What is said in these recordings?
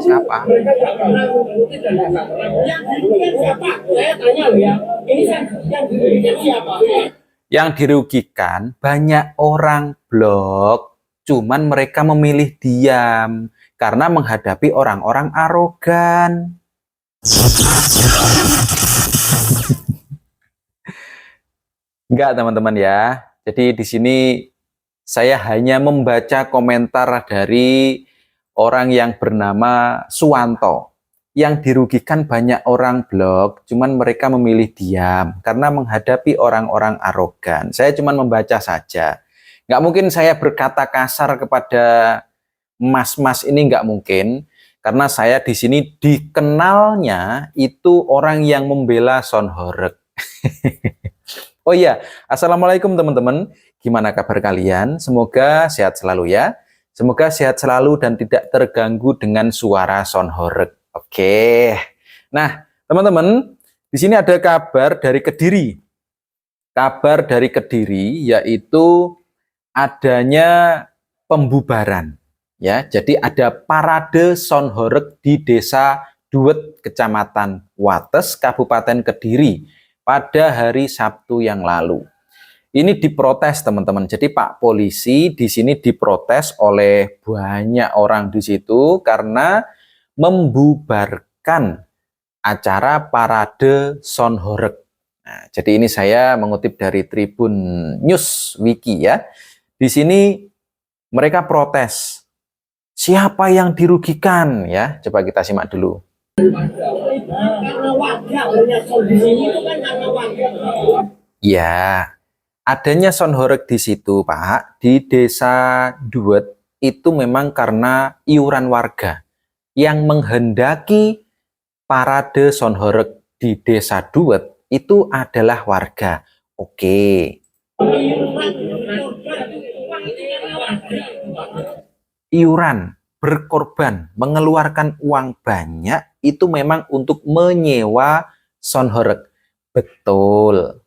Siapa? Yang dirugikan banyak orang blog, cuman mereka memilih diam karena menghadapi orang-orang arogan. Enggak, teman-teman ya. Jadi di sini saya hanya membaca komentar dari orang yang bernama Suwanto. Yang dirugikan banyak orang blog, cuman mereka memilih diam karena menghadapi orang-orang arogan. Saya cuma membaca saja. Nggak mungkin saya berkata kasar kepada mas-mas ini, nggak mungkin. Karena saya di sini dikenalnya itu orang yang membela Son Horeg. Oh iya, Assalamualaikum teman-teman. Gimana kabar kalian? Semoga sehat selalu ya. Semoga sehat selalu dan tidak terganggu dengan suara Son Horeg. Oke. Nah, teman-teman, di sini ada kabar dari Kediri. Kabar dari Kediri yaitu adanya pembubaran. Ya, jadi ada parade Son Horeg di Desa Duet, Kecamatan Wates, Kabupaten Kediri pada hari Sabtu yang lalu. Ini diprotes teman-teman. Jadi Pak Polisi di sini diprotes oleh banyak orang di situ karena membubarkan acara parade Son Horeg. Nah, jadi ini saya mengutip dari Tribun News Wiki ya. Di sini mereka protes. Siapa yang dirugikan ya? Coba kita simak dulu. Ya, adanya Son Horeg di situ, Pak, di Desa Duet itu memang karena iuran warga yang menghendaki parade Son Horeg di Desa Duet itu adalah warga. Oke. Iuran, berkorban, mengeluarkan uang banyak itu memang untuk menyewa Son Horeg. Betul.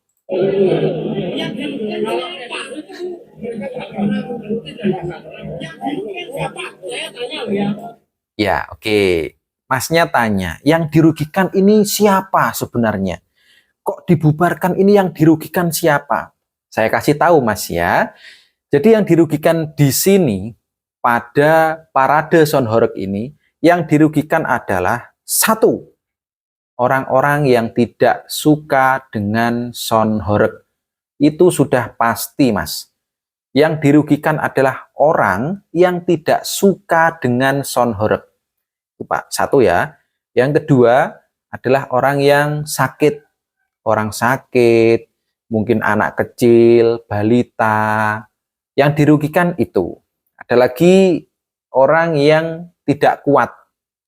Ya, oke. Masnya tanya, yang dirugikan ini siapa sebenarnya? Kok dibubarkan ini yang dirugikan siapa? Saya kasih tahu Mas ya. Jadi yang dirugikan di sini pada parade Son Horeg ini, yang dirugikan adalah satu, orang-orang yang tidak suka dengan Son Horeg. Itu sudah pasti Mas. Yang dirugikan adalah orang yang tidak suka dengan Son Horeg. Itu Pak, satu ya. Yang kedua adalah orang yang sakit. Orang sakit, mungkin anak kecil, balita. Yang dirugikan itu. Ada lagi orang yang tidak kuat.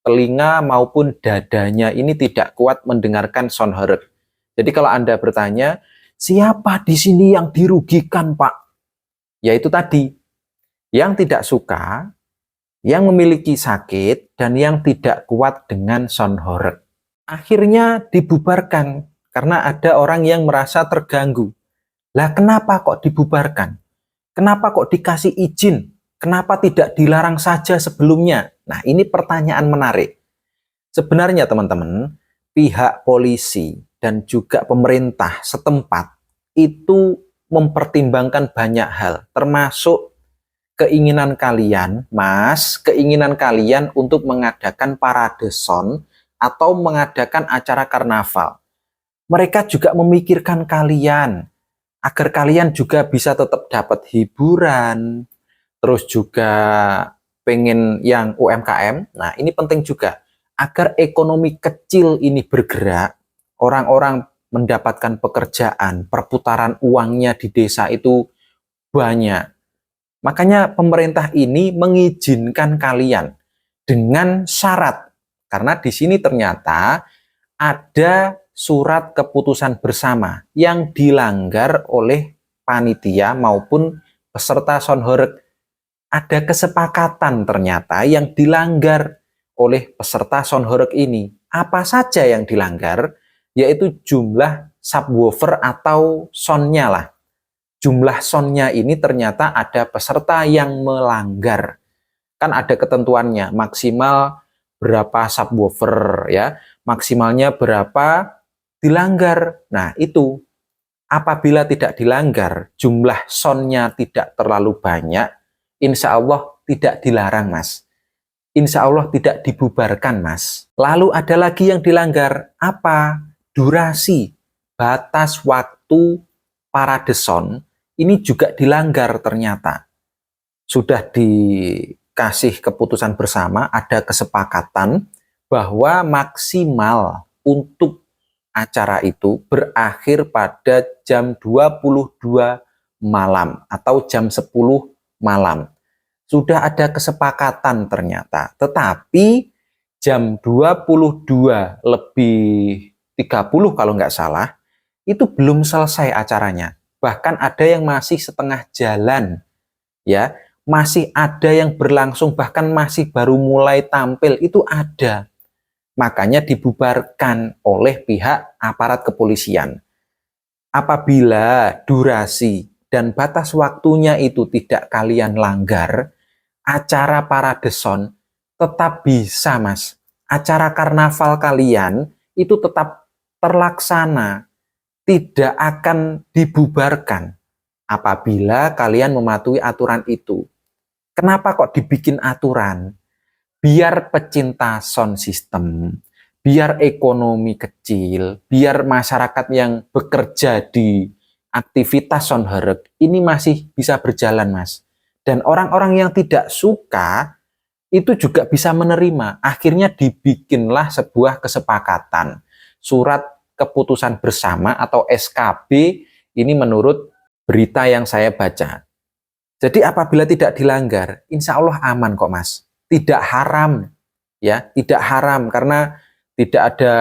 Telinga maupun dadanya ini tidak kuat mendengarkan Son Horeg. Jadi kalau Anda bertanya, siapa di sini yang dirugikan, Pak? Yaitu tadi, yang tidak suka, yang memiliki sakit, dan yang tidak kuat dengan Son Horeg. Akhirnya dibubarkan karena ada orang yang merasa terganggu. Lah kenapa kok dibubarkan? Kenapa kok dikasih izin? Kenapa tidak dilarang saja sebelumnya? Nah, ini pertanyaan menarik. Sebenarnya teman-teman, pihak polisi dan juga pemerintah setempat itu mempertimbangkan banyak hal, termasuk keinginan kalian, Mas, keinginan kalian untuk mengadakan parade Son atau mengadakan acara karnaval. Mereka juga memikirkan kalian, agar kalian juga bisa tetap dapat hiburan, terus juga pengen yang UMKM. Nah, ini penting juga, agar ekonomi kecil ini bergerak, orang-orang mendapatkan pekerjaan, perputaran uangnya di desa itu banyak. Makanya pemerintah ini mengizinkan kalian dengan syarat. Karena di sini ternyata ada surat keputusan bersama yang dilanggar oleh panitia maupun peserta Son Horeg. Ada kesepakatan ternyata yang dilanggar oleh peserta Son Horeg ini. Apa saja yang dilanggar? Yaitu jumlah subwoofer atau sonnya lah. Jumlah sonnya ini ternyata ada peserta yang melanggar. Kan ada ketentuannya, maksimal berapa subwoofer ya, maksimalnya berapa dilanggar. Nah, itu apabila tidak dilanggar, jumlah soundnya tidak terlalu banyak, insya Allah tidak dilarang, Mas. Insya Allah tidak dibubarkan, Mas. Lalu ada lagi yang dilanggar, apa? Durasi, batas waktu parade sound, ini juga dilanggar ternyata. Sudah dikasih keputusan bersama, ada kesepakatan bahwa maksimal untuk acara itu berakhir pada jam 22 malam atau jam 10 malam. Sudah ada kesepakatan ternyata. Tetapi jam 22 lebih 30 kalau nggak salah, itu belum selesai acaranya. Bahkan ada yang masih setengah jalan, ya, masih ada yang berlangsung, bahkan masih baru mulai tampil, itu ada. Makanya dibubarkan oleh pihak aparat kepolisian. Apabila durasi dan batas waktunya itu tidak kalian langgar, acara parade sound tetap bisa, Mas. Acara karnaval kalian itu tetap terlaksana, tidak akan dibubarkan apabila kalian mematuhi aturan itu. Kenapa kok dibikin aturan? Biar pecinta sound system, biar ekonomi kecil, biar masyarakat yang bekerja di aktivitas sound horeg ini masih bisa berjalan, Mas. Dan orang-orang yang tidak suka itu juga bisa menerima. Akhirnya dibikinlah sebuah kesepakatan, surat keputusan bersama atau SKB, ini menurut berita yang saya baca. Jadi apabila tidak dilanggar, insya Allah aman kok, Mas. Tidak haram, ya, tidak haram karena tidak ada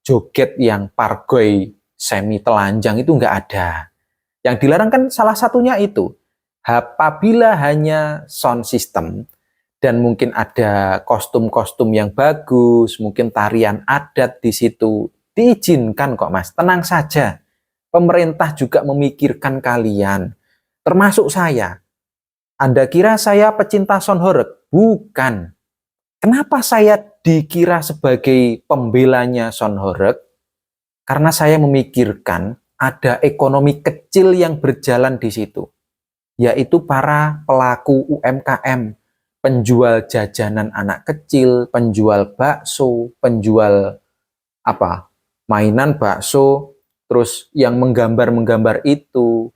joget yang pargoy semi telanjang, itu nggak ada. Yang dilarang kan salah satunya itu. Apabila hanya sound system dan mungkin ada kostum-kostum yang bagus, mungkin tarian adat di situ, diizinkan kok, Mas. Tenang saja. Pemerintah juga memikirkan kalian, termasuk saya. Anda kira saya pecinta sound horeg? Bukan. Kenapa saya dikira sebagai pembelanya sound horeg? Karena saya memikirkan ada ekonomi kecil yang berjalan di situ, yaitu para pelaku UMKM, penjual jajanan anak kecil, penjual bakso, penjual mainan bakso, terus yang menggambar-menggambar itu,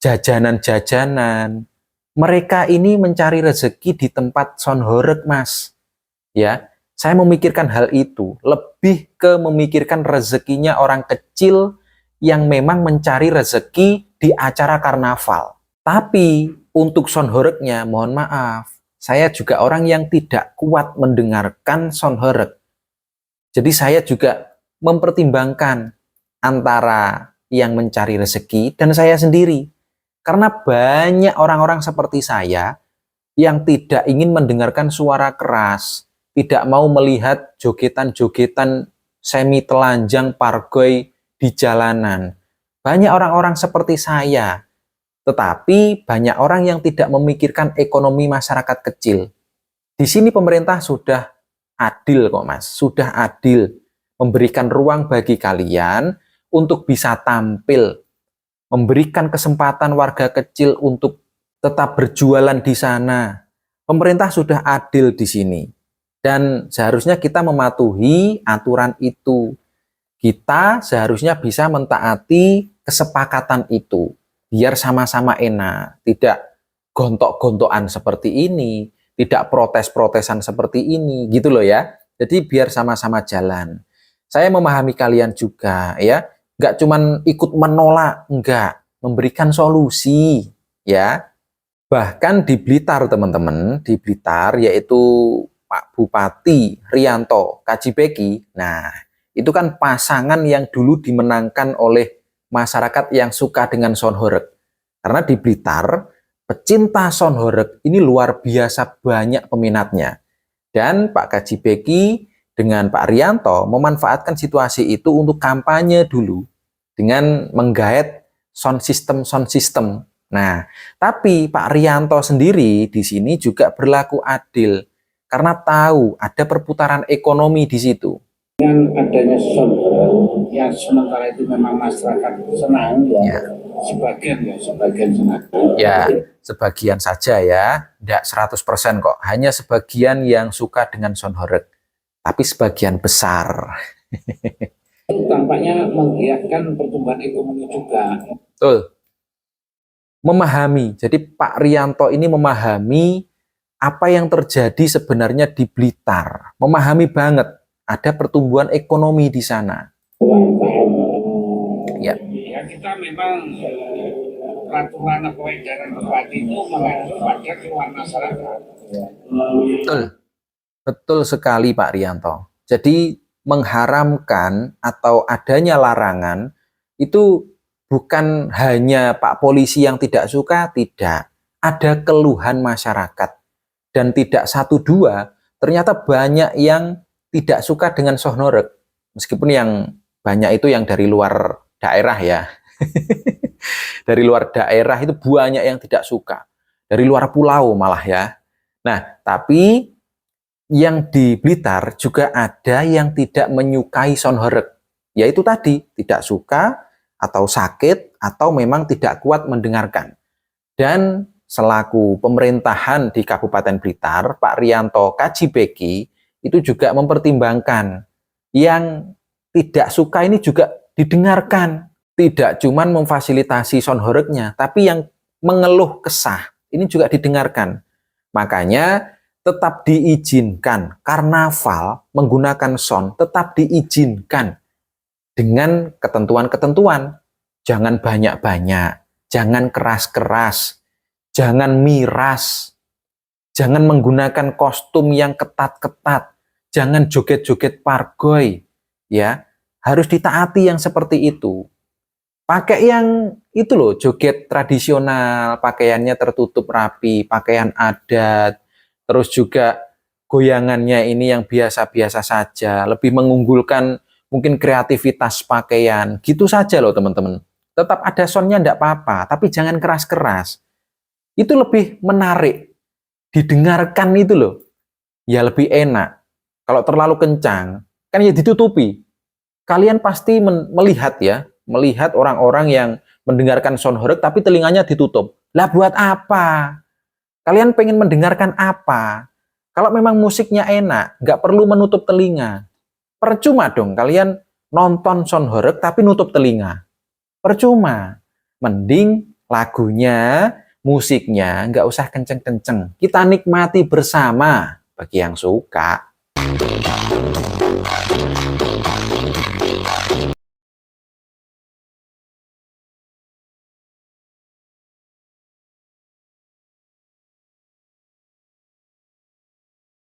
jajanan-jajanan. Mereka ini mencari rezeki di tempat sound horeg, Mas. Ya, saya memikirkan hal itu, lebih ke memikirkan rezekinya orang kecil yang memang mencari rezeki di acara karnaval. Tapi untuk sound horegnya, mohon maaf, saya juga orang yang tidak kuat mendengarkan sound horeg. Jadi saya juga mempertimbangkan antara yang mencari rezeki dan saya sendiri. Karena banyak orang-orang seperti saya yang tidak ingin mendengarkan suara keras, tidak mau melihat jogetan-jogetan semi telanjang pargoy di jalanan. Banyak orang-orang seperti saya. Tetapi banyak orang yang tidak memikirkan ekonomi masyarakat kecil. Di sini pemerintah sudah adil kok, Mas. Sudah adil memberikan ruang bagi kalian untuk bisa tampil, memberikan kesempatan warga kecil untuk tetap berjualan di sana. Pemerintah sudah adil di sini. Dan seharusnya kita mematuhi aturan itu. Kita seharusnya bisa mentaati kesepakatan itu. Biar sama-sama enak. Tidak gontok-gontokan seperti ini. Tidak protes-protesan seperti ini. Gitu loh ya. Jadi biar sama-sama jalan. Saya memahami kalian juga ya. Nggak cuman ikut menolak. Enggak. Memberikan solusi. Ya. Bahkan di Blitar teman-teman. Di Blitar yaitu Pak Bupati Rianto Kajibeki. Nah, itu kan pasangan yang dulu dimenangkan oleh masyarakat yang suka dengan sound horeg. Karena di Blitar, pecinta sound horeg ini luar biasa banyak peminatnya. Dan Pak Kajibeki dengan Pak Rianto memanfaatkan situasi itu untuk kampanye dulu dengan menggait sound system. Nah, tapi Pak Rianto sendiri di sini juga berlaku adil karena tahu ada perputaran ekonomi di situ. Dengan adanya soundbar yang sementara itu memang masyarakat senang ya, sebagian senang. Ya, sebagian saja ya, tidak 100% kok. Hanya sebagian yang suka dengan sound horeg, tapi sebagian besar. Itu tampaknya menggiatkan pertumbuhan ekonomi juga. Betul. Memahami. Jadi Pak Rianto ini memahami apa yang terjadi sebenarnya di Blitar. Memahami banget ada pertumbuhan ekonomi di sana. Ya, kita memang peraturan atau edaran bupati itu mengacu pada keluhan masyarakat. Betul. Betul sekali Pak Rianto. Jadi mengharamkan atau adanya larangan itu bukan hanya Pak Polisi yang tidak suka, tidak. Ada keluhan masyarakat. Dan tidak satu dua, ternyata banyak yang tidak suka dengan sound horeg. Meskipun yang banyak itu yang dari luar daerah ya. Dari luar daerah itu banyak yang tidak suka. Dari luar pulau malah ya. Nah, tapi yang di Blitar juga ada yang tidak menyukai sound horeg. Yaitu tadi, tidak suka atau sakit atau memang tidak kuat mendengarkan. Dan selaku pemerintahan di Kabupaten Blitar, Pak Rianto Kajibeki itu juga mempertimbangkan yang tidak suka ini juga didengarkan. Tidak cuma memfasilitasi sound horegnya, tapi yang mengeluh kesah ini juga didengarkan. Makanya tetap diizinkan karnaval menggunakan sound, tetap diizinkan dengan ketentuan-ketentuan. Jangan banyak-banyak, jangan keras-keras, jangan miras, jangan menggunakan kostum yang ketat-ketat, jangan joget-joget pargoy, ya. Harus ditaati yang seperti itu. Pakai yang itu loh, joget tradisional, pakaiannya tertutup rapi, pakaian adat, terus juga goyangannya ini yang biasa-biasa saja, lebih mengunggulkan mungkin kreativitas pakaian, gitu saja loh teman-teman. Tetap ada soundnya enggak apa-apa, tapi jangan keras-keras. Itu lebih menarik, didengarkan itu loh, ya lebih enak. Kalau terlalu kencang, kan ya ditutupi. Kalian pasti melihat ya, melihat orang-orang yang mendengarkan sound horeg tapi telinganya ditutup. Lah buat apa? Kalian pengen mendengarkan apa? Kalau memang musiknya enak, nggak perlu menutup telinga. Percuma dong kalian nonton sound horeg tapi nutup telinga. Percuma. Mending lagunya, musiknya nggak usah kenceng-kenceng. Kita nikmati bersama bagi yang suka.